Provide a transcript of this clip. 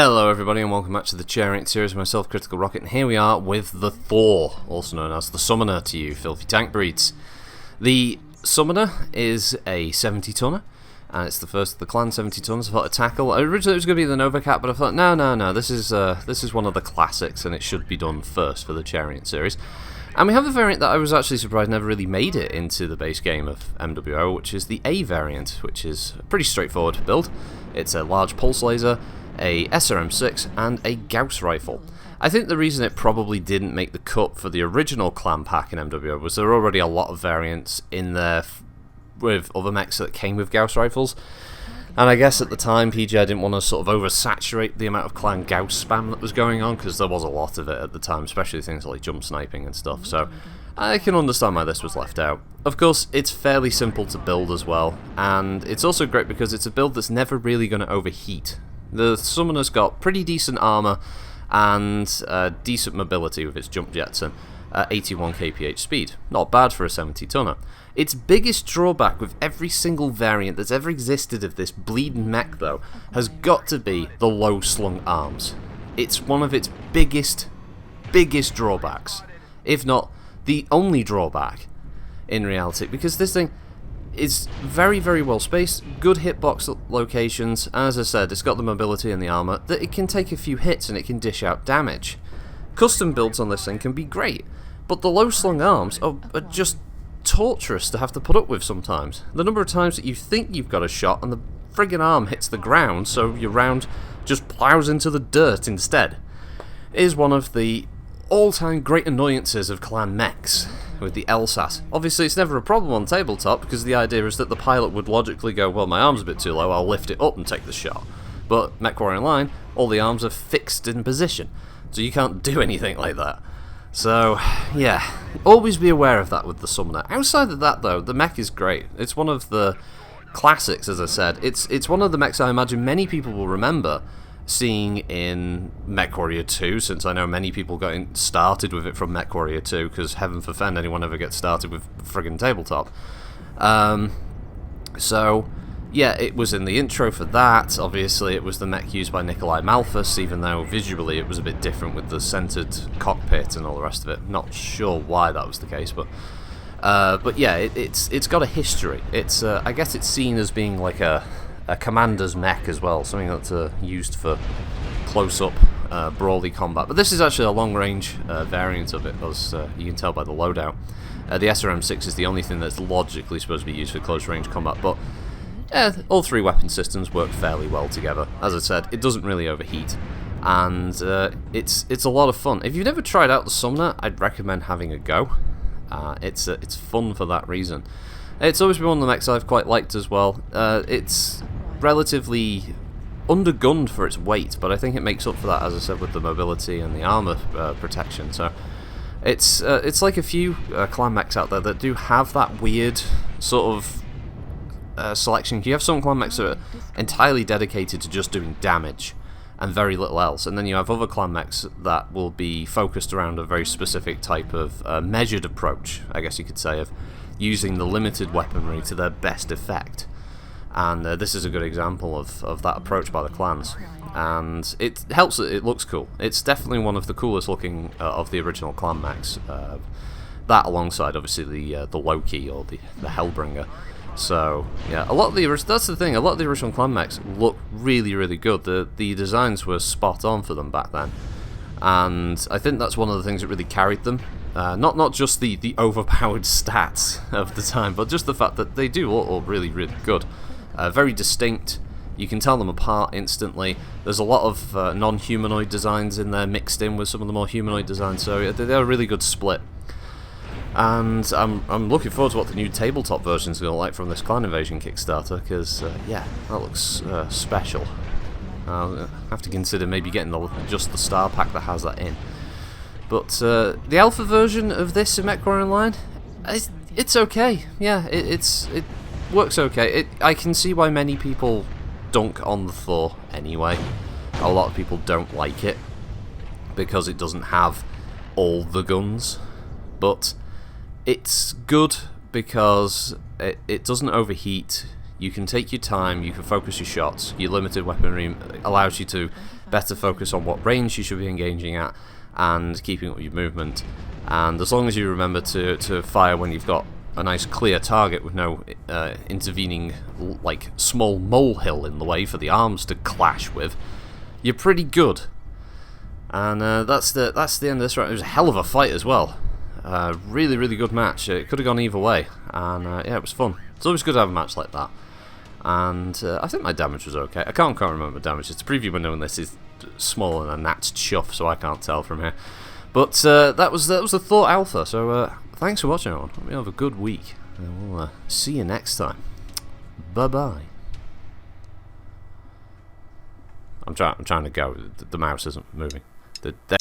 Hello everybody and welcome back to the Chariot series, myself, Critical Rocket, and here we are with the Thor, also known as the Summoner to you filthy tank breeds. The Summoner is a 70-tonner, and it's the first of the clan 70-tonners I thought to tackle. Originally it was going to be the Nova Cat, but I thought, no, this is one of the classics and it should be done first for the Chariot series. And we have a variant that I was actually surprised never really made it into the base game of MWO, which is the A variant, which is a pretty straightforward build. It's a large pulse laser, a SRM6, and a Gauss rifle. I think the reason it probably didn't make the cut for the original clan pack in MWO was there were already a lot of variants in there with other mechs that came with Gauss rifles. And I guess at the time PGI didn't want to sort of oversaturate the amount of clan Gauss spam that was going on, because there was a lot of it at the time, especially things like jump sniping and stuff, so I can understand why this was left out. Of course, it's fairly simple to build as well, and it's also great because it's a build that's never really going to overheat. The Summoner's got pretty decent armor and decent mobility with its jump jets and 81 kph speed. Not bad for a 70-tonner. Its biggest drawback with every single variant that's ever existed of this bleeding mech, though, has got to be the low-slung arms. It's one of its biggest drawbacks, if not the only drawback in reality, because this thing is very, very well spaced, good hitbox locations. As I said, it's got the mobility and the armor that it can take a few hits and it can dish out damage. Custom builds on this thing can be great, but the low-slung arms are just torturous to have to put up with sometimes. The number of times that you think you've got a shot and the friggin' arm hits the ground, so your round just plows into the dirt instead, is one of the all-time great annoyances of clan mechs with the LSAS. Obviously it's never a problem on tabletop, because the idea is that the pilot would logically go, well, my arm's a bit too low, I'll lift it up and take the shot. But MechWarrior Online, all the arms are fixed in position, so you can't do anything like that. So, yeah, always be aware of that with the Summoner. Outside of that, though, the mech is great. It's one of the classics, as I said. It's one of the mechs I imagine many people will remember seeing in MechWarrior 2, since I know many people got started with it from MechWarrior 2, because heaven forfend anyone ever gets started with friggin' tabletop. So, yeah, it was in the intro for that. Obviously, it was the mech used by Nikolai Malthus, even though visually it was a bit different with the centered cockpit and all the rest of it. Not sure why that was the case, but yeah, it's got a history. It's I guess it's seen as being like a commander's mech as well, something that's used for close-up brawly combat. But this is actually a long-range variant of it, as you can tell by the loadout. The SRM6 is the only thing that's logically supposed to be used for close-range combat, but all three weapon systems work fairly well together. As I said, it doesn't really overheat, and it's a lot of fun. If you've never tried out the Summoner, I'd recommend having a go. It's fun for that reason. It's always been one of the mechs I've quite liked as well. It's relatively undergunned for its weight, but I think it makes up for that, as I said, with the mobility and the armor protection. So it's like a few clan mechs out there that do have that weird sort of selection. You have some clan mechs that are entirely dedicated to just doing damage and very little else, and then you have other clan mechs that will be focused around a very specific type of measured approach, I guess you could say, of using the limited weaponry to their best effect. And this is a good example of that approach by the clans, and it helps that it looks cool. It's definitely one of the coolest looking of the original clan mechs, that alongside obviously the Loki or the Hellbringer. So yeah, that's the thing, a lot of the original clan mechs look really, really good. The designs were spot on for them back then, and I think that's one of the things that really carried them. Not just the overpowered stats of the time, but just the fact that they do look really, really good. Very distinct. You can tell them apart instantly. There's a lot of non-humanoid designs in there mixed in with some of the more humanoid designs, so they're a really good split. And I'm looking forward to what the new tabletop version is going to look like from this Clan Invasion Kickstarter, because yeah, that looks special. I'll have to consider maybe getting just the star pack that has that in. But the alpha version of this in MechWarrior Online, it's okay. Yeah, it works okay. I can see why many people dunk on the Thor anyway. A lot of people don't like it because it doesn't have all the guns, but it's good because it doesn't overheat. You can take your time, you can focus your shots. Your limited weaponry allows you to better focus on what range you should be engaging at and keeping up with your movement. And as long as you remember to fire when you've got a nice clear target with no intervening like small molehill in the way for the arms to clash with, you're pretty good. And that's the end of this round. It was a hell of a fight as well. Really, really good match. It could have gone either way, and yeah, it was fun. It's always good to have a match like that. And I think my damage was okay. I can't remember damage. It's the preview window, and this is small and a gnat's chuff, so I can't tell from here. But that was the Thor Alpha. So thanks for watching, everyone. Hope you have a good week, and we'll see you next time. Bye bye. I'm trying to go. The mouse isn't moving. There